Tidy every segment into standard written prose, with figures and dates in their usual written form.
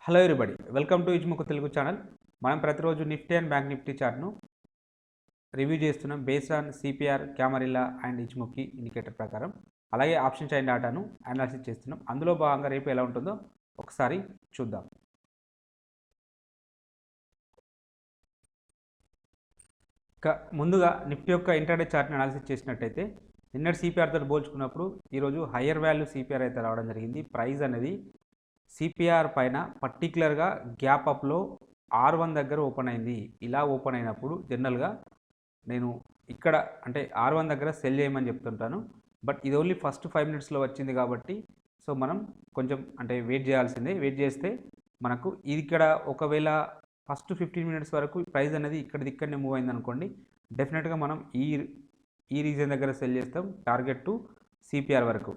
Hello everybody, welcome to ఇజ్ముకు Telugu channel. మనం ప్రతిరోజు నిఫ్టీ అండ్ బ్యాంక్ నిఫ్టీ చార్ట్ను రివ్యూ చేస్తున్నాం based on CPR, camarilla and ఇజ్ముకి ఇండికేటర్ ప్రకారం. అలాగే ఆప్షన్ చైన్ డాటాను అనాలిసిస్ చేస్తున్నాం. అందులో భాగంగా రేపు ఎలా ఉంటుందో ఒకసారి చూద్దాం. ముందుగా నిఫ్టీ యొక్క ఇంటర్డే చార్ట్ని అనాలిసిస్ చేసినట్టయితే నిన్నటి సిపిఆర్తో పోల్చుకున్నప్పుడు ఈరోజు హయ్యర్ వాల్యూ సిపిఆర్ అయితే రావడం జరిగింది. ప్రైస్ అనేది సిపిఆర్ పైన పర్టికులర్గా గ్యాప్ అప్లో R1 దగ్గర ఓపెన్ అయింది. ఇలా ఓపెన్ అయినప్పుడు జనరల్గా నేను ఇక్కడ అంటే R1 దగ్గర సెల్ చేయమని చెప్తుంటాను. బట్ ఇది ఓన్లీ ఫస్ట్ 5 మినిట్స్లో వచ్చింది కాబట్టి సో మనం కొంచెం అంటే వెయిట్ చేయాల్సిందే. వెయిట్ చేస్తే మనకు ఇది ఇక్కడ ఒకవేళ ఫస్ట్ 15 మినిట్స్ వరకు ప్రైస్ అనేది ఇక్కడనే మూవ్ అయింది అనుకోండి, డెఫినెట్గా మనం ఈ రీజన్ దగ్గర సెల్ చేస్తాం టార్గెట్ టు సిపిఆర్ వరకు.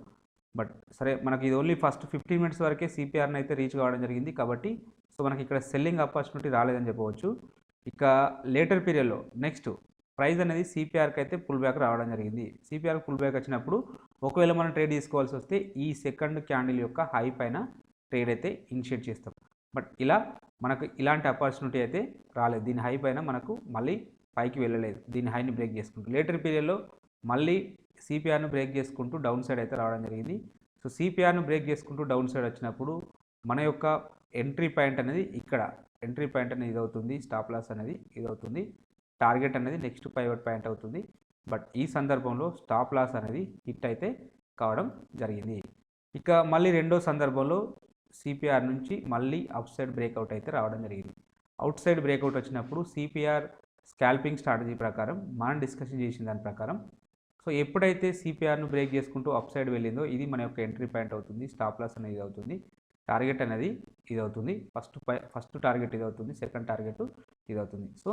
బట్ సరే, మనకి ఇది ఓన్లీ ఫస్ట్ 15 మినిట్స్ వరకే సిపిఆర్ని అయితే రీచ్ కావడం జరిగింది కాబట్టి సో మనకి ఇక్కడ సెల్లింగ్ ఆపర్చునిటీ రాలేదని చెప్పవచ్చు. ఇక లేటర్ పీరియడ్లో నెక్స్ట్ ప్రైస్ అనేది సిపిఆర్కి అయితే పుల్ బ్యాక్ రావడం జరిగింది. సిపిఆర్ పుల్ బ్యాక్ వచ్చినప్పుడు ఒకవేళ మనం ట్రేడ్ తీసుకోవాల్సి వస్తే ఈ సెకండ్ క్యాండిల్ యొక్క హై పైన ట్రేడ్ అయితే ఇనిషియేట్ చేస్తాం. బట్ ఇలా మనకు ఇలాంటి ఆపర్చునిటీ అయితే రాలేదు. దీని హై పైన మనకు మళ్ళీ పైకి వెళ్ళలేదు. దీని హైని బ్రేక్ చేసుకుంటూ లేటర్ పీరియడ్లో మళ్ళీ సిపిఆర్ను బ్రేక్ చేసుకుంటూ డౌన్ సైడ్ అయితే రావడం జరిగింది. సో సిపిఆర్ను బ్రేక్ చేసుకుంటూ డౌన్ సైడ్ వచ్చినప్పుడు మన యొక్క ఎంట్రీ పాయింట్ అనేది ఇక్కడ ఎంట్రీ పాయింట్ అనేది ఇదవుతుంది, స్టాప్ లాస్ అనేది ఇదవుతుంది, టార్గెట్ అనేది నెక్స్ట్ పైవట్ పాయింట్ అవుతుంది. బట్ ఈ సందర్భంలో స్టాప్ లాస్ అనేది హిట్ అయితే కావడం జరిగింది. ఇక మళ్ళీ రెండో సందర్భంలో సిపిఆర్ నుంచి మళ్ళీ అవుట్ సైడ్ బ్రేక్అవుట్ అయితే రావడం జరిగింది. అవుట్ సైడ్ బ్రేక్అవుట్ వచ్చినప్పుడు సిపిఆర్ స్కాల్పింగ్ స్ట్రాటజీ ప్రకారం మనం డిస్కషన్ చేసిన దాని ప్రకారం సో ఎప్పుడైతే సిపిఆర్ను బ్రేక్ చేసుకుంటూ అప్ సైడ్ వెళ్ళిందో ఇది మన యొక్క ఎంట్రీ పాయింట్ అవుతుంది, స్టాప్ లాస్ అనేది అవుతుంది, టార్గెట్ అనేది ఇది అవుతుంది. ఫస్ట్ టార్గెట్ ఇది అవుతుంది, సెకండ్ టార్గెట్ ఇది అవుతుంది. సో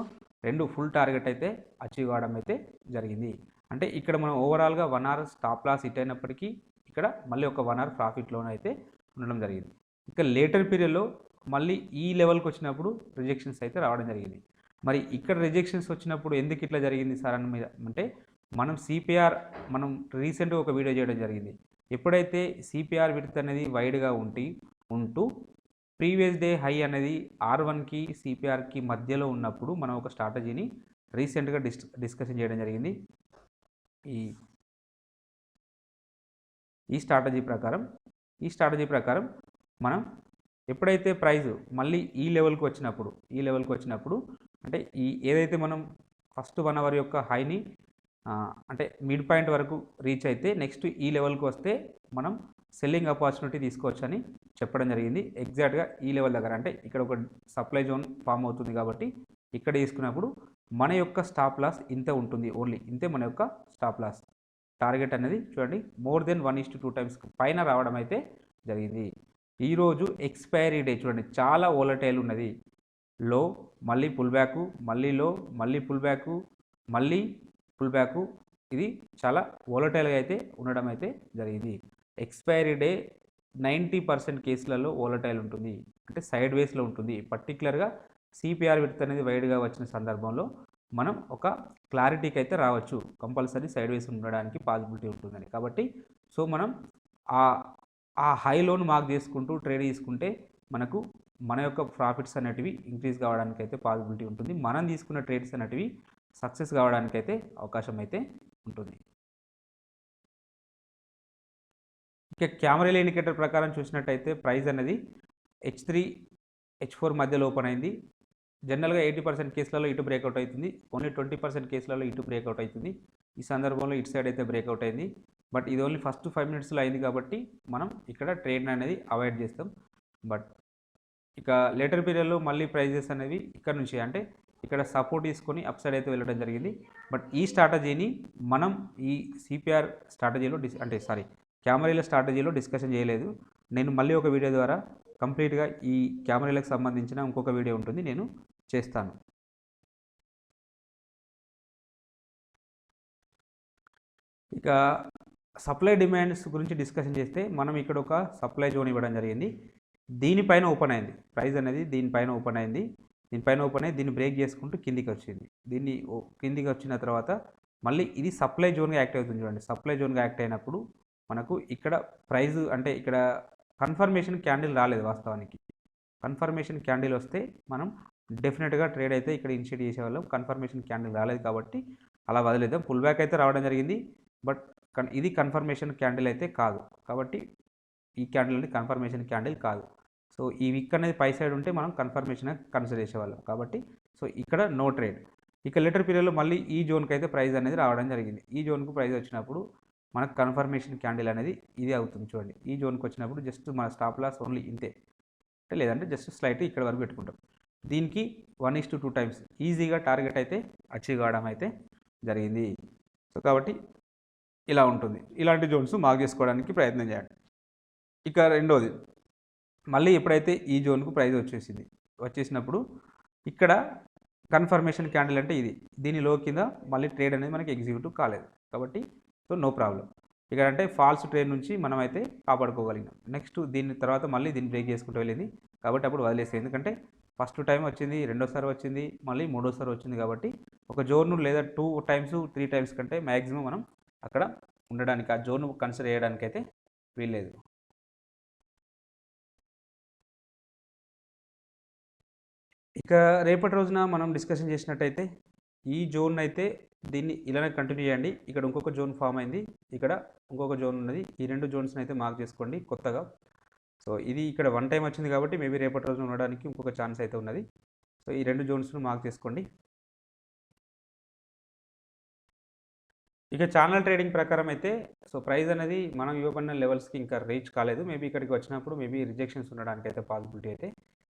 రెండు ఫుల్ టార్గెట్ అయితే అచీవ్ కావడం అయితే జరిగింది. అంటే ఇక్కడ మనం ఓవరాల్గా 1 అవర్ స్టాప్ లాస్ హిట్ అయినప్పటికీ ఇక్కడ మళ్ళీ ఒక 1 అవర్ ప్రాఫిట్లోనే అయితే ఉండడం జరిగింది. ఇక లేటర్ పీరియడ్లో మళ్ళీ ఈ లెవెల్కి వచ్చినప్పుడు రిజెక్షన్స్ అయితే రావడం జరిగింది. మరి ఇక్కడ రిజెక్షన్స్ వచ్చినప్పుడు ఎందుకు ఇట్లా జరిగింది సార్ అని మీద అంటే మనం సిపిఆర్ మనం రీసెంట్గా ఒక వీడియో చేయడం జరిగింది. ఎప్పుడైతే సిపిఆర్ విడ్త్ అనేది వైడ్గా ఉంటూ ప్రీవియస్ డే హై అనేది R1కి సిపిఆర్కి మధ్యలో ఉన్నప్పుడు మనం ఒక స్ట్రాటజీని రీసెంట్గా డిస్కషన్ చేయడం జరిగింది. ఈ స్ట్రాటజీ ప్రకారం మనం ఎప్పుడైతే ప్రైస్ మళ్ళీ ఈ లెవెల్కి వచ్చినప్పుడు అంటే ఏదైతే మనం ఫస్ట్ 1 అవర్ యొక్క హైని అంటే మిడ్ పాయింట్ వరకు రీచ్ అయితే నెక్స్ట్ ఈ లెవెల్కి వస్తే మనం సెల్లింగ్ ఆపర్చునిటీ తీసుకోవచ్చు అని చెప్పడం జరిగింది. ఎగ్జాక్ట్గా ఈ లెవెల్ దగ్గర అంటే ఇక్కడ ఒక సప్లై జోన్ ఫామ్ అవుతుంది కాబట్టి ఇక్కడ తీసుకున్నప్పుడు మన యొక్క స్టాప్ లాస్ ఇంతే ఉంటుంది, ఓన్లీ ఇంతే మన యొక్క స్టాప్ లాస్. టార్గెట్ అనేది చూడండి మోర్ దెన్ 1:2 టైమ్స్ పైన రావడం అయితే జరిగింది. ఈరోజు ఎక్స్పైరీ డే చూడండి, చాలా వోలటైల్ ఉన్నది. లో మళ్ళీ పుల్ బ్యాకు, మళ్ళీ లో, మళ్ళీ పుల్ బ్యాకు, మళ్ళీ పుల్ బ్యాకు. ఇది చాలా వోలటైల్గా అయితే ఉండడం అయితే జరిగింది. ఎక్స్పైరీ డే 90% కేసులలో వోలటైల్ ఉంటుంది, అంటే సైడ్ వేస్లో ఉంటుంది. పర్టికులర్గా సిపిఆర్ విడ్త్ అనేది వైడ్గా వచ్చిన సందర్భంలో మనం ఒక క్లారిటీకి అయితే రావచ్చు, కంపల్సరీ సైడ్ వేస్ ఉండడానికి పాసిబిలిటీ ఉంటుందని. కాబట్టి సో మనం ఆ హై లోన్ మార్క్ చేసుకుంటూ ట్రేడ్ తీసుకుంటే మనకు మన యొక్క ప్రాఫిట్స్ అనేటివి ఇంక్రీజ్ కావడానికి అయితే పాసిబిలిటీ ఉంటుంది. మనం తీసుకున్న ట్రేడ్స్ అనేటివి సక్సెస్ కావడానికి అయితే అవకాశం అయితే ఉంటుంది. ఇక క్యామరిల్లా ఇండికేటర్ ప్రకారం చూసినట్టయితే ప్రైస్ అనేది H3 H4 మధ్యలో ఓపెన్ అయింది. జనరల్గా 80% కేసులలో ఇటు బ్రేక్అవుట్ అవుతుంది, ఓన్లీ 20% కేసులలో ఇటు బ్రేక్అవుట్ అవుతుంది. ఈ సందర్భంలో ఇటు సైడ్ అయితే బ్రేక్అవుట్ అయింది. బట్ ఇది ఓన్లీ ఫస్ట్ 5 మినిట్స్లో అయింది కాబట్టి మనం ఇక్కడ ట్రేడ్ అనేది అవాయిడ్ చేస్తాం. బట్ ఇక లేటర్ పీరియడ్లో మళ్ళీ ప్రైజెస్ అనేవి ఇక్కడ నుంచి అంటే ఇక్కడ సపోర్ట్ తీసుకొని అప్ సైడ్ అయితే వెళ్ళడం జరిగింది. బట్ ఈ స్ట్రాటజీని మనం ఈ సిపిఆర్ స్ట్రాటజీలో క్యామరిల్లా స్ట్రాటజీలో డిస్కషన్ చేయలేదు. నేను మళ్ళీ ఒక వీడియో ద్వారా కంప్లీట్గా ఈ క్యామరిల్లాకి సంబంధించిన ఇంకొక వీడియో ఉంటుంది, నేను చేస్తాను. ఇక సప్లై డిమాండ్స్ గురించి డిస్కషన్ చేస్తే మనం ఇక్కడ ఒక సప్లై జోన్ ఇవ్వడం జరిగింది. దీనిపైన ఓపెన్ అయింది ప్రైస్ అనేది, దీనిపైన ఓపెన్ అయ్యి దీన్ని బ్రేక్ చేసుకుంటూ కిందికి వచ్చింది. కిందికి వచ్చిన తర్వాత మళ్ళీ ఇది సప్లై జోన్గా యాక్ట్ అవుతుంది చూడండి. సప్లై జోన్గా యాక్ట్ అయినప్పుడు మనకు ఇక్కడ ప్రైస్ అంటే ఇక్కడ కన్ఫర్మేషన్ క్యాండిల్ రాలేదు వాస్తవానికి. కన్ఫర్మేషన్ క్యాండిల్ వస్తే మనం డెఫినెట్గా ట్రేడ్ అయితే ఇక్కడ ఇనిషియేట్ చేసేవాళ్ళం. కన్ఫర్మేషన్ క్యాండిల్ రాలేదు కాబట్టి అలా వదిలేద్దాం. పుల్ బ్యాక్ అయితే రావడం జరిగింది, బట్ ఇది కన్ఫర్మేషన్ క్యాండిల్ అయితే కాదు. కాబట్టి ఈ క్యాండిల్ అనేది కన్ఫర్మేషన్ క్యాండిల్ కాదు. సో ఈ విక్ అనేది పై సైడ్ ఉంటే మనం కన్ఫర్మేషన్ కన్సిడర్ చేసేవాళ్ళం. కాబట్టి సో ఇక్కడ నో ట్రేడ్. ఇక లేటర్ పీరియడ్లో మళ్ళీ ఈ జోన్కి అయితే ప్రైస్ అనేది రావడం జరిగింది. ఈ జోన్కు ప్రైస్ వచ్చినప్పుడు మనకు కన్ఫర్మేషన్ క్యాండిల్ అనేది ఇది అవుతుంది. చూడండి, ఈ జోన్కి వచ్చినప్పుడు జస్ట్ మన స్టాప్ లాస్ ఓన్లీ ఇంతే, లేదంటే జస్ట్ స్లైట్ ఇక్కడ వరకు పెట్టుకుంటాం. దీనికి 1:2 టైమ్స్ ఈజీగా టార్గెట్ అయితే అచీవ్ కావడం అయితే జరిగింది. సో కాబట్టి ఇలా ఉంటుంది. ఇలాంటి జోన్స్ మార్క్ చేసుకోవడానికి ప్రయత్నం చేయండి. ఇక రెండోది, మళ్ళీ ఎప్పుడైతే ఈ జోన్కు ప్రైస్ వచ్చేసినప్పుడు ఇక్కడ కన్ఫర్మేషన్ క్యాండిల్ అంటే ఇది, దీని లో కింద మళ్ళీ ట్రేడ్ అనేది మనకి ఎగ్జిక్యూటివ్ కాలేదు కాబట్టి సో నో ప్రాబ్లం. ఇక్కడ అంటే ఫాల్స్ ట్రేడ్ నుంచి మనం అయితే కాపాడుకోగలిగినాం. నెక్స్ట్ దీని తర్వాత మళ్ళీ దీన్ని బ్రేక్ చేసుకుంటూ వెళ్ళింది కాబట్టి అప్పుడు వదిలేసి, ఎందుకంటే ఫస్ట్ టైం వచ్చింది, రెండోసారి వచ్చింది, మళ్ళీ మూడోసారి వచ్చింది కాబట్టి ఒక జోన్ లేదా 2 టైమ్స్ 3 టైమ్స్ కంటే మ్యాక్సిమం మనం అక్కడ ఉండడానికి, ఆ జోన్ కన్సిడర్ చేయడానికి అయితే వీల్లేదు. ఇక రేపటి రోజున మనం డిస్కషన్ చేసినట్టయితే ఈ జోన్ అయితే దీన్ని ఇలానే కంటిన్యూ చేయండి. ఇక్కడ ఇంకొక జోన్ ఫామ్ అయింది, ఇక్కడ ఇంకొక జోన్ ఉన్నది. ఈ 2 జోన్స్ని అయితే మార్క్ చేసుకోండి కొత్తగా. సో ఇది ఇక్కడ 1 టైం వచ్చింది కాబట్టి మేబీ రేపటి రోజున ఉండడానికి ఇంకొక ఛాన్స్ అయితే ఉన్నది. సో ఈ 2 జోన్స్ను మార్క్ చేసుకోండి. ఇక ఛానల్ ట్రేడింగ్ ప్రకారం అయితే సో ప్రైస్ అనేది మనం ఇవ్వబడిన లెవెల్స్కి ఇంకా రీచ్ కాలేదు. మేబీ ఇక్కడికి వచ్చినప్పుడు మేబీ రిజెక్షన్స్ ఉండడానికి అయితే పాసిబిలిటీ అయితే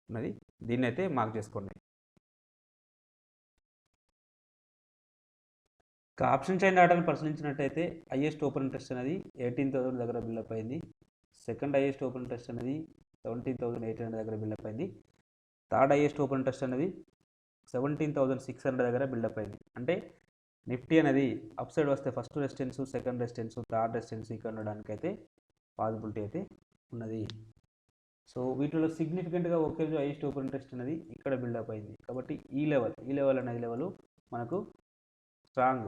ఉన్నది. దీన్ని అయితే మార్క్ చేసుకోండి. ఇక ఆప్షన్ చైన్ డేటాను పరిశీలించినట్టయితే హైయెస్ట్ ఓపెన్ ఇంట్రెస్ట్ అనేది 18,000 దగ్గర బిల్డప్ అయింది. సెకండ్ హైయెస్ట్ ఓపెన్ ఇంట్రెస్ట్ అనేది 17,800 దగ్గర బిల్డప్ అయింది. థర్డ్ హైయెస్ట్ ఓపెన్ ఇంట్రెస్ట్ అనేది 17,600 దగ్గర బిల్డప్ అయింది. అంటే నిఫ్టీ అనేది అప్ సైడ్ వస్తే first resistance, second resistance, third resistance ఇక్కడ ఉండడానికి అయితే పాసిబిలిటీ అయితే ఉన్నది. సో వీటిలో సిగ్నిఫికెంట్గా ఒకే రోజు హైయెస్ట్ ఓపెన్ ఇంట్రెస్ట్ అనేది ఇక్కడ బిల్డప్ అయింది కాబట్టి ఈ లెవెల్ అనేది లెవెల్ మనకు స్ట్రాంగ్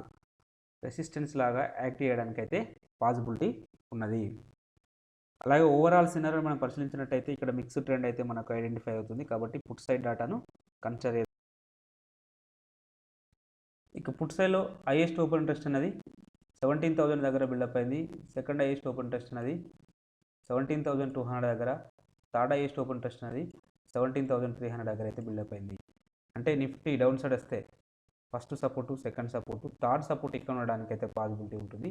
రెసిస్టెన్స్ లాగా యాక్ట్ చేయడానికి అయితే పాసిబిలిటీ ఉన్నది. అలాగే ఓవరాల్ సినారియో మనం పరిశీలించినట్టయితే ఇక్కడ మిక్స్డ్ ట్రెండ్ అయితే మనకు ఐడెంటిఫై అవుతుంది కాబట్టి పుట్ సైడ్ డేటాను కన్సిడర్. ఇక పుట్ సైడ్లో హైయెస్ట్ ఓపెన్ ఇంట్రెస్ట్ అనేది 17,000 దగ్గర బిల్డప్ అయింది. సెకండ్ హైయెస్ట్ ఓపెన్ ఇంట్రెస్ట్ అనేది 17,200 దగ్గర, థర్డ్ హైయెస్ట్ ఓపెన్ ఇంట్రెస్ట్ అనేది 17,300 దగ్గర అయితే బిల్డప్ అయింది. అంటే నిఫ్టీ డౌన్ సైడ్ వస్తే first support, second support, third support ఇక్కడ ఉండడానికి అయితే పాసిబిలిటీ ఉంటుంది.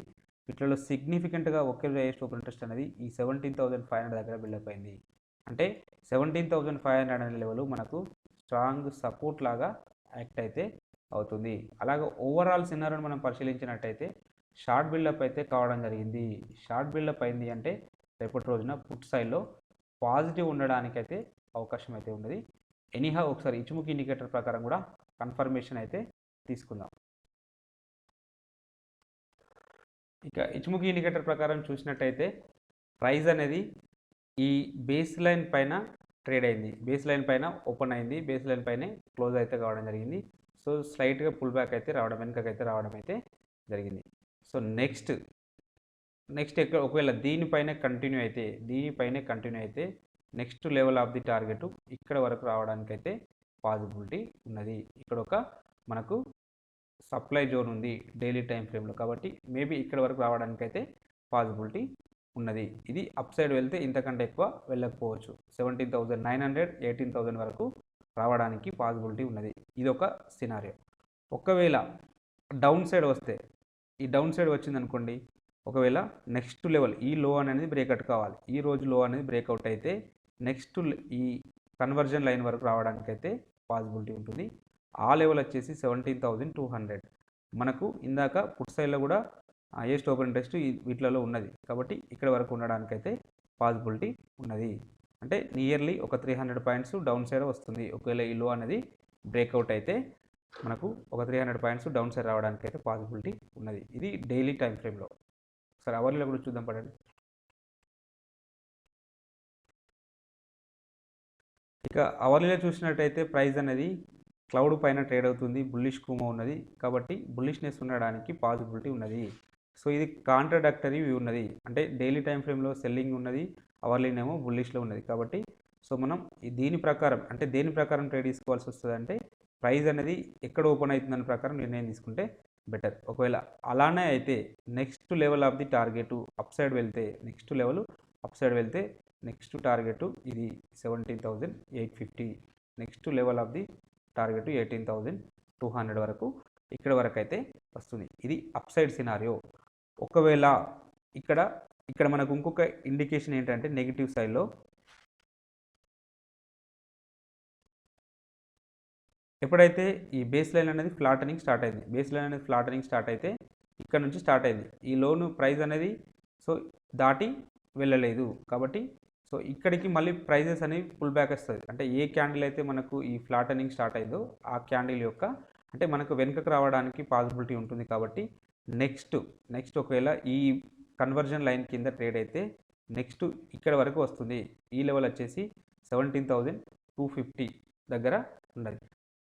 వీటిలో సిగ్నిఫికెంట్గా ఒకే హైయెస్ట్ ఓపెన్ ఇంట్రెస్ట్ అనేది ఈ 17,500 దగ్గర బిల్డప్ అయింది. అంటే 17,500 అనే లెవెల్ మనకు స్ట్రాంగ్ సపోర్ట్ లాగా యాక్ట్ అయితే అవుతుంది. అలాగే ఓవరాల్ సినారియోని మనం పరిశీలించినట్టయితే షార్ట్ బిల్డప్ అయితే కావడం జరిగింది. షార్ట్ బిల్డప్ అయింది అంటే రేపటి రోజున పుట్ సైడ్లో పాజిటివ్ ఉండడానికి అయితే అవకాశం అయితే ఉన్నది. ఎనీహా ఒకసారి ఇచ్చుముఖి ఇండికేటర్ ప్రకారం కూడా కన్ఫర్మేషన్ అయితే తీసుకుందాం. ఇక ఇచ్చుముఖి ఇండికేటర్ ప్రకారం చూసినట్టయితే ప్రైస్ అనేది ఈ బేస్ లైన్ పైన ట్రేడ్ అయింది, బేస్ లైన్ పైన ఓపెన్ అయింది, బేస్ లైన్ పైనే క్లోజ్ అయితే కావడం జరిగింది. సో స్లైట్గా పుల్ బ్యాక్ అయితే రావడం, వెనుకకైతే రావడం అయితే జరిగింది. సో నెక్స్ట్ ఎక్కడ ఒకవేళ దీనిపైనే కంటిన్యూ అయితే next level of the target ఇక్కడ వరకు రావడానికి అయితే పాసిబిలిటీ ఉన్నది. ఇక్కడ ఒక మనకు సప్లై జోన్ ఉంది డైలీ టైం ఫ్రేమ్లో కాబట్టి మేబీ ఇక్కడ వరకు రావడానికి అయితే పాసిబిలిటీ ఉన్నది. ఇది అప్ సైడ్ వెళ్తే ఇంతకంటే ఎక్కువ వెళ్ళకపోవచ్చు. 17,900, 18,000 వరకు రావడానికి పాసిబిలిటీ ఉన్నది. ఇది ఒక సినారియో. ఒకవేళ డౌన్ సైడ్ వస్తే, ఈ డౌన్ సైడ్ వచ్చిందనుకోండి, ఒకవేళ నెక్స్ట్ లెవెల్ ఈ లో అనేది బ్రేక్అవుట్ కావాలి. ఈ రోజు లో అనేది బ్రేక్అవుట్ అయితే నెక్స్ట్ ఈ కన్వర్జన్ లైన్ వరకు రావడానికి అయితే పాసిబిలిటీ ఉంటుంది. ఆ లెవెల్ వచ్చేసి 17,200. మనకు ఇందాక పుట్ సైడ్లో కూడా హైయెస్ట్ ఓపెన్ ఇంట్రెస్ట్ వీటిలలో ఉన్నది కాబట్టి ఇక్కడ వరకు ఉండడానికి అయితే పాసిబిలిటీ ఉన్నది. అంటే నియర్లీ ఒక 300 పాయింట్స్ డౌన్ సైడ్ వస్తుంది. ఒకవేళ ఈ లో అనేది బ్రేక్అవుట్ అయితే మనకు ఒక 300 పాయింట్స్ డౌన్ సైడ్ రావడానికి అయితే పాసిబిలిటీ ఉన్నది. ఇది డైలీ టైం ఫ్రేమ్లో. సరే అవర్లీలో కూడా చూద్దాం పడండి. ఇక అవర్లీలో చూసినట్టయితే ప్రైస్ అనేది క్లౌడ్ పైన ట్రేడ్ అవుతుంది, బుల్లిష్ కూమో ఉన్నది కాబట్టి బుల్లిష్నెస్ ఉండడానికి పాసిబిలిటీ ఉన్నది. సో ఇది కాంట్రడక్టరీ వ్యూ ఉన్నది, అంటే డైలీ టైం ఫ్రేమ్లో సెల్లింగ్ ఉన్నది, అవర్లీనేమో బుల్లిష్లో ఉన్నది కాబట్టి సో మనం దీని ప్రకారం అంటే దేని ప్రకారం ట్రేడ్ తీసుకోవాల్సి వస్తుంది అంటే ప్రైస్ అనేది ఎక్కడ ఓపెన్ అవుతుందని ప్రకారం నిర్ణయం తీసుకుంటే బెటర్. ఒకవేళ అలానే అయితే next level of the target up side వెళ్తే నెక్స్ట్ లెవెల్ అప్ సైడ్ వెళ్తే నెక్స్ట్ టార్గెట్ ఇది 17,850, next level of the target 18,200 వరకు ఇక్కడ వరకు అయితే వస్తుంది. ఇది అప్ సైడ్ సినారియో. ఒకవేళ ఇక్కడ మనకు ఇంకొక ఇండికేషన్ ఏంటంటే నెగిటివ్ సైడ్లో ఎప్పుడైతే ఈ బేస్ లైన్ అనేది ఫ్లాటనింగ్ స్టార్ట్ అయింది, బేస్ లైన్ అనేది ఫ్లాటనింగ్ స్టార్ట్ అయితే ఇక్కడ నుంచి స్టార్ట్ అయింది. ఈ లోను ప్రైస్ అనేది సో దాటి వెళ్ళలేదు కాబట్టి సో ఇక్కడికి మళ్ళీ ప్రైజెస్ అనేవి పుల్ బ్యాక్ వస్తుంది. అంటే ఏ క్యాండిల్ అయితే మనకు ఈ ఫ్లాటనింగ్ స్టార్ట్ అయిందో ఆ క్యాండిల్ యొక్క అంటే మనకు వెనుకకు రావడానికి పాసిబిలిటీ ఉంటుంది. కాబట్టి నెక్స్ట్ ఒకవేళ ఈ కన్వర్జన్ లైన్ కింద ట్రేడ్ అయితే నెక్స్ట్ ఇక్కడ వరకు వస్తుంది. ఈ లెవెల్ వచ్చేసి 17,250 దగ్గర ఉన్నది.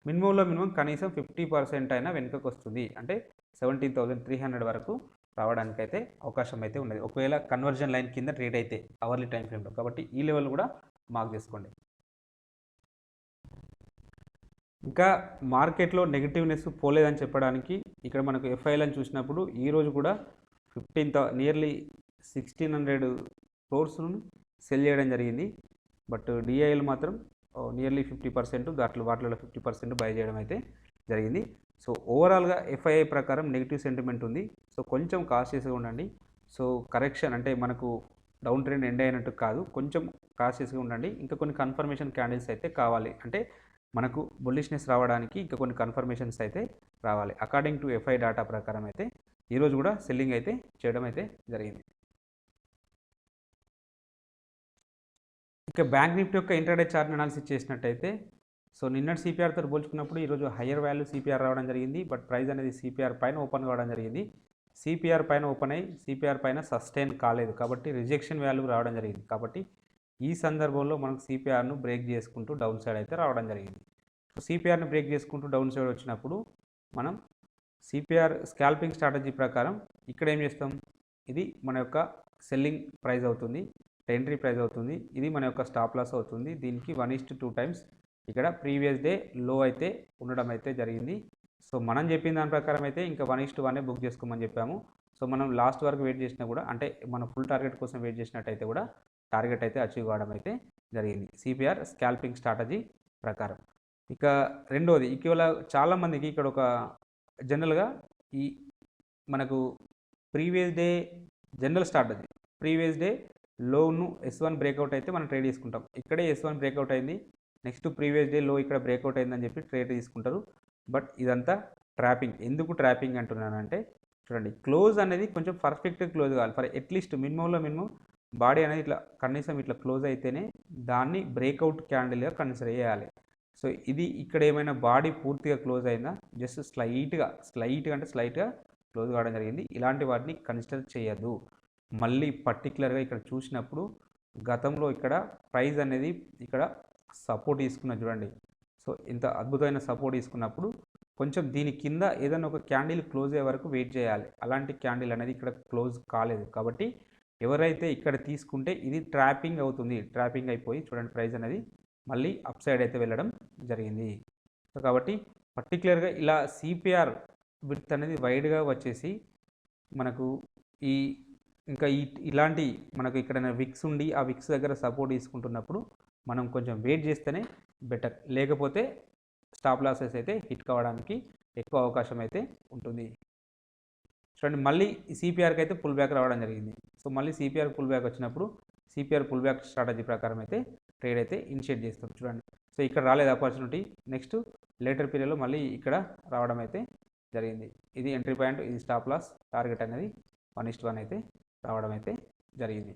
మినిమంలో మినిమం కనీసం 50% అయినా వెనుకకు వస్తుంది. అంటే 17,300 వరకు రావడానికి అయితే అవకాశం అయితే ఉన్నది ఒకవేళ కన్వర్జన్ లైన్ కింద ట్రేడ్ అయితే అవర్లీ టైం ఫ్రేమ్లో. కాబట్టి ఈ లెవెల్ కూడా మార్క్ చేసుకోండి. ఇంకా మార్కెట్లో నెగిటివ్నెస్ పోలేదని చెప్పడానికి ఇక్కడ మనకు ఎఫ్ఐఎల్ని చూసినప్పుడు ఈరోజు కూడా నియర్లీ 1,600 క్రోర్స్ను సెల్ చేయడం జరిగింది. బట్ డిఐఎల్ మాత్రం నియర్లీ 50%, వాటిలో 50% బై చేయడం అయితే జరిగింది. సో ఓవరాల్గా ఎఫ్ఐఐ ప్రకారం నెగిటివ్ సెంటిమెంట్ ఉంది. సో కొంచెం కాషియస్గా ఉండండి. సో కరెక్షన్ అంటే మనకు డౌన్ ట్రెండ్ ఎండ్ అయినట్టు కాదు, కొంచెం కాషియస్గా ఉండండి. ఇంకా కొన్ని కన్ఫర్మేషన్ క్యాండిల్స్ అయితే కావాలి. అంటే మనకు బుల్లిష్నెస్ రావడానికి ఇంకా కొన్ని కన్ఫర్మేషన్స్ అయితే రావాలి. అకార్డింగ్ టు ఎఫ్ఐ డేటా ప్రకారం అయితే ఈరోజు కూడా సెల్లింగ్ అయితే చేయడం అయితే జరిగింది. ఇక బ్యాంక్ నిఫ్టీ యొక్క ఇంట్రాడే చార్ట్ అనాలిసిస్ చేసినట్టయితే సో నిన్నటి సిపిఆర్తో పోల్చుకున్నప్పుడు ఈరోజు హయ్యర్ వాల్యూ సిపిఆర్ రావడం జరిగింది. బట్ ప్రైస్ అనేది సిపిఆర్ పైన ఓపెన్ కావడం జరిగింది. సిపిఆర్ పైన ఓపెన్ అయ్యి సిపిఆర్ పైన సస్టైన్ కాలేదు కాబట్టి రిజెక్షన్ వాల్యూ రావడం జరిగింది. కాబట్టి ఈ సందర్భంలో మనకు సిపిఆర్ను బ్రేక్ చేసుకుంటూ డౌన్ సైడ్ అయితే రావడం జరిగింది. సో సిపిఆర్ని బ్రేక్ చేసుకుంటూ డౌన్ సైడ్ వచ్చినప్పుడు మనం సిపిఆర్ స్కాల్పింగ్ స్ట్రాటజీ ప్రకారం ఇక్కడ ఏం చేస్తాం, ఇది మన యొక్క సెల్లింగ్ ప్రైస్ అవుతుంది, ఎంట్రీ ప్రైస్ అవుతుంది, ఇది మన యొక్క స్టాప్ లాస్ అవుతుంది. దీనికి 1:2 టైమ్స్ ఇక్కడ ప్రీవియస్ డే లో అయితే ఉండడం అయితే జరిగింది. సో మనం చెప్పిన దాని ప్రకారం అయితే ఇంకా 1:1 బుక్ చేసుకోమని చెప్పాము. సో మనం లాస్ట్ వరకు వెయిట్ చేసినా కూడా అంటే మన ఫుల్ టార్గెట్ కోసం వెయిట్ చేసినట్టయితే కూడా టార్గెట్ అయితే అచీవ్ కావడం అయితే జరిగింది సిపిఆర్ స్కాల్పింగ్ స్ట్రాటజీ ప్రకారం. ఇక రెండోది ఇటీవల చాలామందికి ఇక్కడ ఒక జనరల్గా ఈ మనకు previous day general strategy previous day లోను S1 బ్రేక్అవుట్ అయితే మనం ట్రేడ్ తీసుకుంటాం. ఇక్కడే S1 బ్రేక్అవుట్ అయింది, నెక్స్ట్ ప్రీవియస్ డే లో ఇక్కడ బ్రేక్అవుట్ అయిందని చెప్పి ట్రేడ్ తీసుకుంటారు. బట్ ఇదంతా ట్రాపింగ్. ఎందుకు ట్రాపింగ్ అంటున్నానంటే చూడండి, క్లోజ్ అనేది కొంచెం పర్ఫెక్ట్ క్లోజ్ కావాలి. ఫర్ అట్లీస్ట్ మినిమంలో మినిమం బాడీ అనేది ఇట్లా కనీసం ఇట్లా క్లోజ్ అయితేనే దాన్ని బ్రేక్అవుట్ క్యాండిల్గా కన్సిడర్ చేయాలి. సో ఇది ఇక్కడ ఏమైనా బాడీ పూర్తిగా క్లోజ్ అయిందా, జస్ట్ స్లైట్గా క్లోజ్ కావడం జరిగింది. ఇలాంటి వాటిని కన్సిడర్ చేయొద్దు. మళ్ళీ పర్టికులర్గా ఇక్కడ చూసినప్పుడు గతంలో ఇక్కడ ప్రైస్ అనేది ఇక్కడ సపోర్ట్ తీసుకున్నది చూడండి. సో ఇంత అద్భుతమైన సపోర్ట్ తీసుకున్నప్పుడు కొంచెం దీని కింద ఏదైనా ఒక క్యాండిల్ క్లోజ్ అయ్యే వరకు వెయిట్ చేయాలి. అలాంటి క్యాండిల్ అనేది ఇక్కడ క్లోజ్ కాలేదు కాబట్టి ఎవరైతే ఇక్కడ తీసుకుంటే ఇది ట్రాపింగ్ అవుతుంది. ట్రాపింగ్ అయిపోయి చూడండి ప్రైస్ అనేది మళ్ళీ అప్ సైడ్ అయితే వెళ్ళడం జరిగింది. సో కాబట్టి పర్టికులర్గా ఇలా సిపిఆర్ విడ్త్ అనేది వైడ్గా వచ్చేసి మనకు ఇలాంటి మనకు ఇక్కడ విక్స్ ఉండి ఆ విక్స్ దగ్గర సపోర్ట్ తీసుకుంటున్నప్పుడు మనం కొంచెం వెయిట్ చేస్తేనే బెటర్. లేకపోతే స్టాప్ లాసెస్ అయితే హిట్ కావడానికి ఎక్కువ అవకాశం అయితే ఉంటుంది. చూడండి మళ్ళీ సిపిఆర్కి అయితే పుల్ బ్యాక్ రావడం జరిగింది. సో మళ్ళీ సిపిఆర్ పుల్ బ్యాక్ వచ్చినప్పుడు సిపిఆర్ పుల్ బ్యాక్ స్ట్రాటజీ ప్రకారం అయితే ట్రేడ్ అయితే ఇనిషియేట్ చేస్తాం చూడండి. సో ఇక్కడ రాలేదు ఆపర్చునిటీ, నెక్స్ట్ లేటర్ పీరియడ్లో మళ్ళీ ఇక్కడ రావడం అయితే జరిగింది. ఇది ఎంట్రీ పాయింట్, ఇది స్టాప్ లాస్, టార్గెట్ అనేది 1:1 అయితే రావడం అయితే జరిగింది.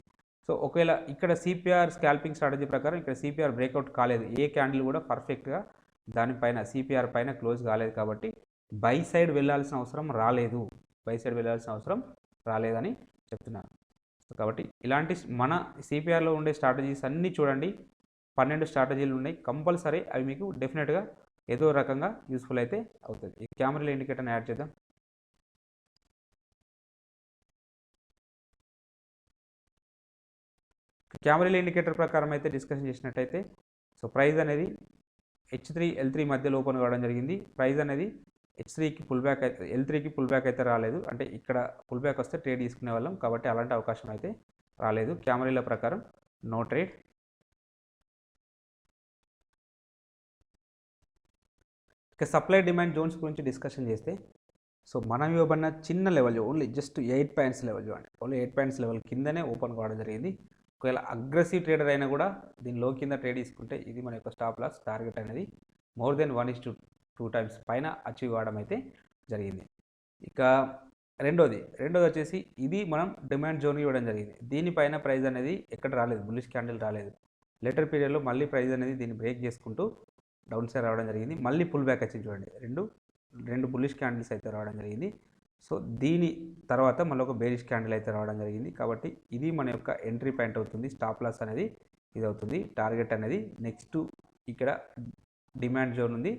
సో ఒకవేళ ఇక్కడ సిపిఆర్ స్కాల్పింగ్ స్ట్రాటజీ ప్రకారం ఇక్కడ సిపిఆర్ బ్రేక్అవుట్ కాలేదు, ఏ క్యాండిల్ కూడా పర్ఫెక్ట్గా దానిపైన సిపిఆర్ పైన క్లోజ్ కాలేదు కాబట్టి బై సైడ్ వెళ్ళాల్సిన అవసరం రాలేదని చెప్తున్నాను. కాబట్టి ఇలాంటి మన సిపిఆర్లో ఉండే స్ట్రాటజీస్ అన్నీ చూడండి. 12 స్ట్రాటజీలు ఉన్నాయి కంపల్సరీ. అవి మీకు డెఫినెట్గా ఏదో రకంగా యూస్ఫుల్ అయితే అవుతుంది. ఈ కెమెరాలో ఇండికేటర్ని యాడ్ చేద్దాం. క్యామరీల ఇండికేటర్ ప్రకారం అయితే డిస్కషన్ చేసినట్టయితే సో ప్రైస్ అనేది H3 L3 మధ్యలో ఓపెన్ కావడం జరిగింది. ప్రైస్ అనేది H3కి పుల్ బ్యాక్ అయితే L3కి పుల్ బ్యాక్ అయితే రాలేదు. అంటే ఇక్కడ పుల్ బ్యాక్ వస్తే ట్రేడ్ తీసుకునే వాళ్ళం కాబట్టి అలాంటి అవకాశం అయితే రాలేదు. క్యామరీల ప్రకారం నో ట్రేడ్. ఇక సప్లై డిమాండ్ జోన్స్ గురించి డిస్కషన్ చేస్తే సో మనం ఇవ్వబడిన చిన్న level only just 8 points level చూడండి, ఓన్లీ 8 పాయింట్స్ లెవెల్ కిందనే ఓపెన్ కావడం జరిగింది. ఒకవేళ అగ్రెసివ్ ట్రేడర్ అయినా కూడా దీని లో కింద ట్రేడ్ తీసుకుంటే ఇది మన యొక్క స్టాప్ లాస్ టార్గెట్ అనేది మోర్ దెన్ 1:2 టైమ్స్ పైన అచీవ్ కావడం అయితే జరిగింది. ఇక రెండోది వచ్చేసి ఇది మనం డిమాండ్ జోన్ ఇవ్వడం జరిగింది. దీనిపైన ప్రైస్ అనేది ఎక్కడ రాలేదు, బుల్లిష్ క్యాండిల్ రాలేదు. లేటర్ పీరియడ్లో మళ్ళీ ప్రైస్ అనేది దీన్ని బ్రేక్ చేసుకుంటూ డౌన్ సైడ్ రావడం జరిగింది. మళ్ళీ పుల్ బ్యాక్ వచ్చింది చూడండి, రెండు బుల్లిష్ క్యాండిల్స్ అయితే రావడం జరిగింది. సో దీని తర్వాత మళ్ళీ ఒక బేరిష్ క్యాండిల్ అయితే రావడం జరిగింది. కాబట్టి ఇది మన యొక్క ఎంట్రీ పాయింట్ అవుతుంది. స్టాప్ లాస్ అనేది ఇది అవుతుంది. టార్గెట్ అనేది నెక్స్ట్ ఇక్కడ డిమాండ్ జోన్ ఉంది,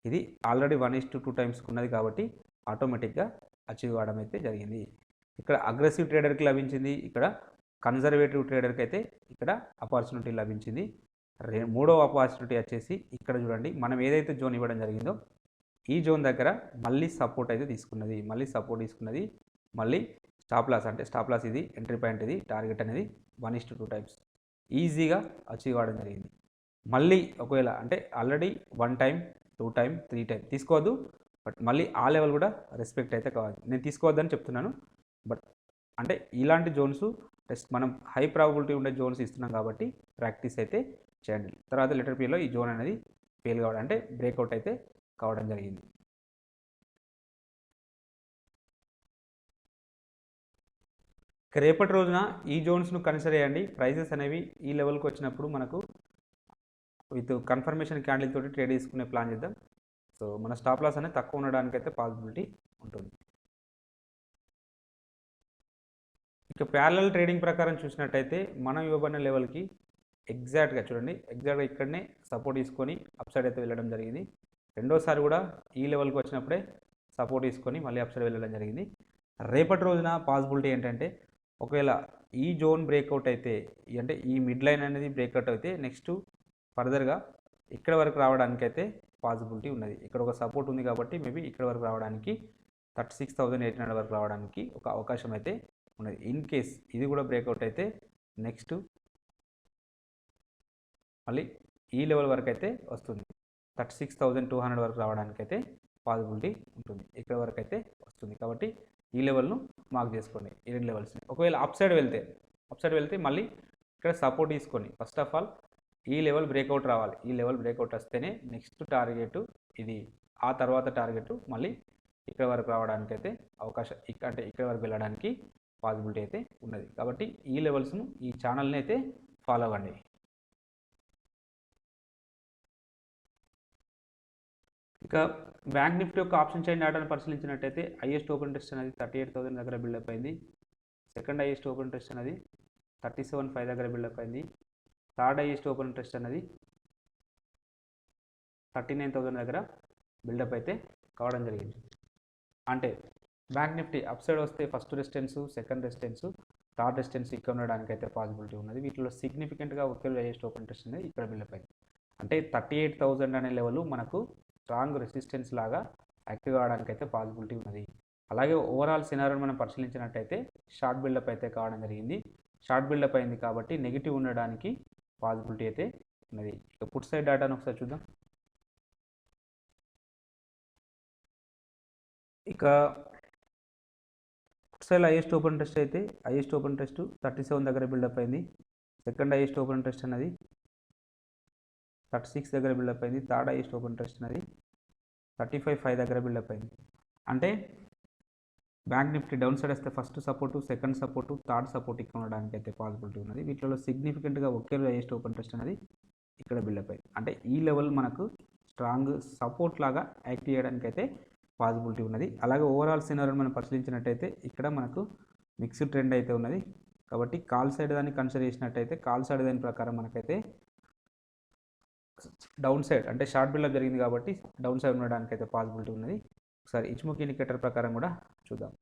ఇది ఆల్రెడీ 1:2 టైమ్స్ ఉన్నది కాబట్టి ఆటోమేటిక్గా అచీవ్ కావడం అయితే జరిగింది. ఇక్కడ అగ్రెసివ్ ట్రేడర్కి లభించింది, ఇక్కడ కన్జర్వేటివ్ ట్రేడర్కి అయితే ఇక్కడ ఆపర్చునిటీ లభించింది. మూడవ ఆపర్చునిటీ వచ్చేసి ఇక్కడ చూడండి, మనం ఏదైతే జోన్ ఇవ్వడం జరిగిందో ఈ జోన్ దగ్గర మళ్ళీ సపోర్ట్ అయితే తీసుకున్నది, మళ్ళీ స్టాప్ లాస్, అంటే స్టాప్ లాస్ ఇది ఎంట్రీ పాయింట్, ఇది టార్గెట్ అనేది 1:2 టైమ్స్ ఈజీగా అచీవ్ కావడం జరిగింది. మళ్ళీ ఒకవేళ అంటే ఆల్రెడీ 1 టైం 2 టైం 3 టైం తీసుకోవద్దు, బట్ మళ్ళీ ఆ లెవెల్ కూడా రెస్పెక్ట్ అయితే కావాలి. నేను తీసుకోవద్దని చెప్తున్నాను, బట్ అంటే ఇలాంటి జోన్స్ మనం హై ప్రాబబిలిటీ ఉండే జోన్స్ ఇస్తున్నాం కాబట్టి ప్రాక్టీస్ అయితే చేయండి. తర్వాత లెటర్ పీలో ఈ జోన్ అనేది ఫెయిల్ కావడం అంటే బ్రేక్అవుట్ అయితే కావడం జరిగింది. రేపటి రోజున ఈ జోన్స్ను కన్సిడర్ చేయండి. ప్రైజెస్ అనేవి ఈ లెవెల్కి వచ్చినప్పుడు మనకు విత్ కన్ఫర్మేషన్ క్యాండిల్ తోటి ట్రేడ్ తీసుకునే ప్లాన్ చేద్దాం. సో మన స్టాప్ లాస్ అనేది తక్కువ ఉండడానికైతే పాసిబిలిటీ ఉంటుంది. ఇక ప్యారలల్ ట్రేడింగ్ ప్రకారం చూసినట్టయితే మనం ఇవ్వబడిన లెవెల్కి ఎగ్జాక్ట్గా చూడండి, ఎగ్జాక్ట్గా ఇక్కడనే సపోర్ట్ తీసుకొని అప్ సైడ్ అయితే వెళ్ళడం జరిగింది. రెండోసారి కూడా ఈ లెవెల్కి వచ్చినప్పుడే సపోర్ట్ తీసుకొని మళ్ళీ అప్ సైడ్ వెళ్ళడం జరిగింది. రేపటి రోజున పాసిబిలిటీ ఏంటంటే ఒకవేళ ఈ జోన్ బ్రేక్అవుట్ అయితే, అంటే ఈ మిడ్ లైన్ అనేది బ్రేక్అవుట్ అయితే నెక్స్ట్ ఫర్దర్గా ఇక్కడ వరకు రావడానికి అయితే పాసిబిలిటీ ఉన్నది. ఇక్కడ ఒక సపోర్ట్ ఉంది కాబట్టి మేబీ ఇక్కడ వరకు రావడానికి 36,800 వరకు రావడానికి ఒక అవకాశం అయితే ఉన్నది. ఇన్ కేస్ ఇది కూడా బ్రేక్అవుట్ అయితే నెక్స్ట్ మళ్ళీ ఈ లెవెల్ వరకు అయితే వస్తుంది, 36,200 వరకు రావడానికి అయితే పాసిబిలిటీ ఉంటుంది. ఇక్కడ వరకు అయితే వస్తుంది కాబట్టి ఈ లెవెల్ను మార్క్ చేసుకోండి, ఈ రెండు లెవెల్స్ని. ఒకవేళ అప్ సైడ్ వెళ్తే మళ్ళీ ఇక్కడ సపోర్ట్ తీసుకొని ఫస్ట్ ఆఫ్ ఆల్ ఈ లెవెల్ బ్రేక్అవుట్ రావాలి. ఈ లెవెల్ బ్రేక్అవుట్ వస్తేనే నెక్స్ట్ టార్గెట్ ఇది, ఆ తర్వాత టార్గెట్ మళ్ళీ ఇక్కడ వరకు రావడానికి అయితే అవకాశం, అంటే ఇక్కడ వరకు వెళ్ళడానికి పాసిబిలిటీ అయితే ఉన్నది. కాబట్టి ఈ లెవెల్స్ను ఈ ఛానల్ని అయితే ఫాలో అవ్వండి. ఇక బ్యాంక్ నిఫ్టీ యొక్క ఆప్షన్ చైన్ డేటాను పరిశీలించినట్టయితే హైయెస్ట్ ఓపెన్ ఇంట్రెస్ట్ అనేది 38,000 దగ్గర బిల్డప్ అయింది. సెకండ్ హైయెస్ట్ ఓపెన్ ఇంట్రెస్ట్ అనేది 37,500 దగ్గర బిల్డప్ అయింది. థర్డ్ హైయెస్ట్ ఓపెన్ ఇంట్రెస్ట్ అనేది 39,000 దగ్గర బిల్డప్ అయితే కావడం జరిగింది. అంటే బ్యాంక్ నిఫ్టీ అప్ సైడ్ వస్తే first resistance, second resistance, third resistance ఇక్కడ ఉండడానికి అయితే పాసిబిలిటీ ఉన్నది. వీటిలో సిగ్నిఫికెంట్గా ఒకే హైయెస్ట్ ఓపెన్ ఇంట్రెస్ట్ అనేది ఇక్కడ బిల్డప్ అయింది. అంటే 38,000 అనే లెవెల్ మనకు స్ట్రాంగ్ రెసిస్టెన్స్ లాగా యాక్టివ్ కావడానికి అయితే పాసిబిలిటీ ఉన్నది. అలాగే ఓవరాల్ సినారియోని మనం పరిశీలించినట్టయితే షార్ట్ బిల్డప్ అయితే కావడం జరిగింది. షార్ట్ బిల్డప్ అయింది కాబట్టి నెగిటివ్ ఉండడానికి పాసిబిలిటీ అయితే ఉన్నది. ఇక పుట్ సైడ్ డేటాను ఒకసారి చూద్దాం. ఇక put side highest open interest అయితే హైయెస్ట్ ఓపెన్ ఇంట్రెస్ట్ 37 దగ్గర బిల్డప్ అయింది. సెకండ్ హైయెస్ట్ ఓపెన్ ఇంట్రెస్ట్ అనేది 36 దగ్గర బిల్డప్ అయింది. థర్డ్ హైయెస్ట్ ఓపెన్ ఇంట్రెస్ట్ అనేది 35,500 దగ్గర బిల్డప్ అయింది. అంటే బ్యాంక్ నిఫ్టీ డౌన్ సైడ్ వస్తే first support, second support, third support ఇక్కడ ఉండడానికి అయితే పాసిబిలిటీ ఉన్నది. వీటిలో సిగ్నిఫికెంట్గా ఒకే హైయెస్ట్ ఓపెన్ ఇంట్రెస్ట్ అనేది ఇక్కడ బిల్డప్ అయింది. అంటే ఈ లెవెల్ మనకు స్ట్రాంగ్ సపోర్ట్ లాగా యాక్ట్ చేయడానికి అయితే పాసిబిలిటీ ఉన్నది. అలాగే ఓవరాల్ సినారియోని మనం పరిశీలించినట్టయితే ఇక్కడ మనకు మిక్స్డ్ ట్రెండ్ అయితే ఉన్నది. కాబట్టి కాల్ సైడ్ దాన్ని కన్సిడర్ చేసినట్టయితే కాల్ సైడ్ దాని ప్రకారం మనకైతే డౌన్ సైడ్ అంటే షార్ట్ బిల్డప్ జరిగింది కాబట్టి డౌన్ సైడ్ ఉండడానికి అయితే పాసిబిలిటీ ఉన్నది. ఒకసారి ఇచ్ముఖి ఇండికేటర్ ప్రకారం కూడా చూద్దాం.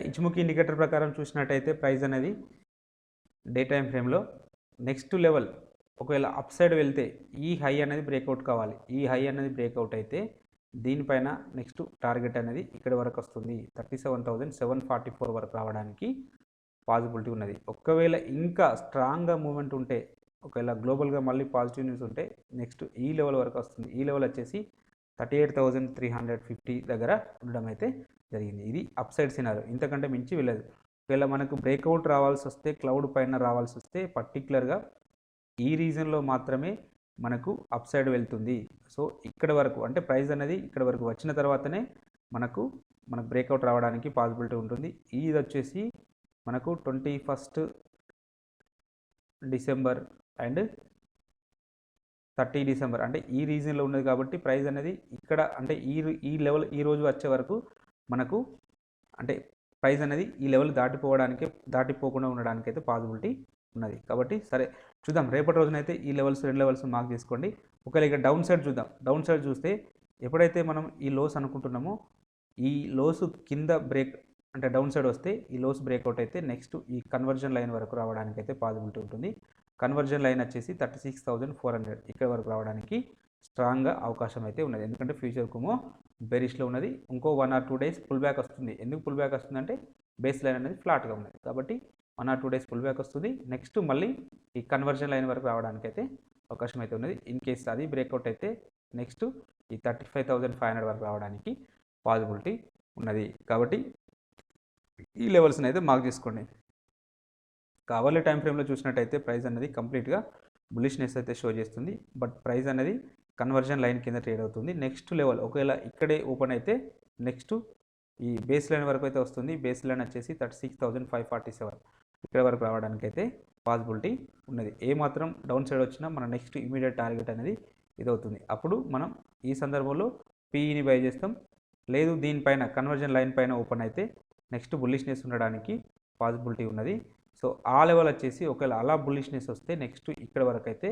ఇచ్ముఖి ఇండికేటర్ ప్రకారం చూసినట్టయితే ప్రైస్ అనేది డే టైం ఫ్రేమ్లో నెక్స్ట్ లెవెల్ ఒకవేళ అప్ సైడ్ వెళ్తే ఈ హై అనేది బ్రేక్అవుట్ కావాలి. ఈ హై అనేది బ్రేక్అవుట్ అయితే దీనిపైన నెక్స్ట్ టార్గెట్ అనేది ఇక్కడ వరకు వస్తుంది. 37,744 వరకు రావడానికి పాసిబిలిటీ ఉన్నది. ఒకవేళ ఇంకా స్ట్రాంగ్గా మూమెంట్ ఉంటే, ఒకవేళ గ్లోబల్గా మళ్ళీ పాజిటివ్ న్యూస్ ఉంటే నెక్స్ట్ ఈ లెవెల్ వరకు వస్తుంది. ఈ లెవెల్ వచ్చేసి 38,350 దగ్గర ఉండడం అయితే జరిగింది. ఇది అప్ సైడ్ సినారియో, ఇంతకంటే మించి వెళ్ళదు. ఒకవేళ మనకు బ్రేక్అవుట్ రావాల్సి వస్తే, క్లౌడ్ పైన రావాల్సి వస్తే పర్టికులర్గా ఈ రీజన్లో మాత్రమే మనకు అప్ సైడ్ వెళ్తుంది. సో ఇక్కడ వరకు అంటే ప్రైస్ అనేది ఇక్కడ వరకు వచ్చిన తర్వాతనే మనకు బ్రేక్అవుట్ రావడానికి పాసిబిలిటీ ఉంటుంది. ఇది వచ్చేసి మనకు 21 డిసెంబర్ అండ్ 30 డిసెంబర్ అంటే ఈ రీజన్లో ఉన్నది కాబట్టి ప్రైస్ అనేది ఇక్కడ అంటే ఈ లెవెల్ ఈ రోజు వచ్చే వరకు మనకు అంటే ప్రైస్ అనేది ఈ లెవెల్ దాటిపోకుండా ఉండడానికి అయితే పాసిబిలిటీ ఉన్నది. కాబట్టి సరే చూద్దాం, రేపటి రోజునైతే ఈ లెవెల్స్ 2 లెవెల్స్ మార్క్ చేసుకోండి. ఒకవేళ ఇక డౌన్ సైడ్ చూద్దాం. డౌన్ సైడ్ చూస్తే ఎప్పుడైతే మనం ఈ లోస్ అనుకుంటున్నామో ఈ లోస్ కింద బ్రేక్ అంటే డౌన్ సైడ్ వస్తే ఈ లోస్ బ్రేక్అవుట్ అయితే నెక్స్ట్ ఈ కన్వర్జన్ లైన్ వరకు రావడానికి అయితే పాసిబిలిటీ ఉంటుంది. కన్వర్జన్ లైన్ వచ్చేసి 36,400 ఇక్కడ వరకు రావడానికి స్ట్రాంగ్గా అవకాశం అయితే ఉన్నది. ఎందుకంటే ఫ్యూచర్ కుమో బెరిష్లో ఉన్నది. ఇంకో 1 or 2 డేస్ పుల్ బ్యాక్ వస్తుంది. ఎందుకు పుల్ బ్యాక్ వస్తుందంటే బేస్ లైన్ అనేది ఫ్లాట్గా ఉన్నది కాబట్టి 1 or 2 డేస్ పుల్ బ్యాక్ వస్తుంది. నెక్స్ట్ మళ్ళీ ఈ కన్వర్జన్ లైన్ వరకు రావడానికి అయితే అవకాశం అయితే ఉన్నది. ఇన్ కేస్ అది బ్రేక్అవుట్ అయితే నెక్స్ట్ ఈ 35,500 వరకు రావడానికి పాసిబిలిటీ ఉన్నది. కాబట్టి ఈ లెవెల్స్ని అయితే మార్క్ చేసుకోండి. కావాలి టైం ఫ్రేమ్లో చూసినట్టయితే ప్రైస్ అనేది కంప్లీట్గా బులిష్నెస్ అయితే షో చేస్తుంది. బట్ ప్రైస్ అనేది కన్వర్జన్ లైన్ కింద ట్రేడ్ అవుతుంది. నెక్స్ట్ లెవెల్ ఒకవేళ ఇక్కడే ఓపెన్ అయితే నెక్స్ట్ ఈ బేస్ లైన్ వరకు అయితే వస్తుంది. బేస్ లైన్ వచ్చేసి 36,547 ఇక్కడ వరకు రావడానికి అయితే పాసిబిలిటీ ఉన్నది. ఏమాత్రం డౌన్ సైడ్ వచ్చినా మన నెక్స్ట్ ఇమీడియట్ టార్గెట్ అనేది ఇదవుతుంది. అప్పుడు మనం ఈ సందర్భంలో పీఈని బై చేస్తాం. లేదు దీనిపైన కన్వర్జన్ లైన్ పైన ఓపెన్ అయితే నెక్స్ట్ బుల్లిష్నెస్ ఉండడానికి పాసిబిలిటీ ఉన్నది. సో ఆ లెవెల్ వచ్చేసి ఒకవేళ అలా బుల్లిష్నెస్ వస్తే నెక్స్ట్ ఇక్కడ వరకు అయితే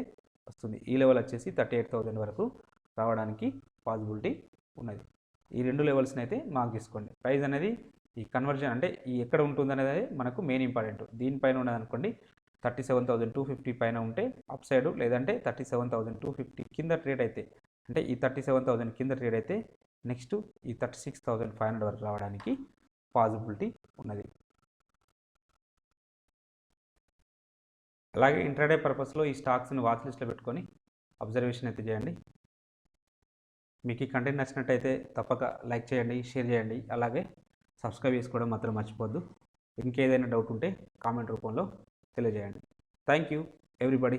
వస్తుంది. ఈ లెవెల్ వచ్చేసి 38,000 వరకు రావడానికి పాసిబిలిటీ ఉన్నది. ఈ 2 లెవెల్స్ని అయితే మార్క్ చేసుకోండి. ప్రైస్ అనేది ఈ కన్వర్జన్ అంటే ఈ ఎక్కడ ఉంటుంది అనేది మనకు మెయిన్ ఇంపార్టెంట్. దీనిపైన ఉన్నదనుకోండి 37,250 పైన ఉంటే అప్ సైడ్, లేదంటే 37,250 కింద ట్రేడ్ అయితే అంటే ఈ 37,000 కింద ట్రేడ్ అయితే నెక్స్ట్ ఈ 36,500 వరకు రావడానికి పాసిబిలిటీ ఉన్నది. అలాగే ఇంట్రాడే పర్పస్లో ఈ స్టాక్స్ని వాచ్ లిస్ట్లో పెట్టుకొని అబ్జర్వేషన్ అయితే చేయండి. మీకు ఈ కంటెంట్ నచ్చినట్టయితే తప్పక లైక్ చేయండి, షేర్ చేయండి, అలాగే సబ్స్క్రైబ్ చేసుకోవడం మాత్రం మర్చిపోవద్దు. ఇంకేదైనా డౌట్ ఉంటే కామెంట్ రూపంలో తెలియజేయండి. Thank you everybody.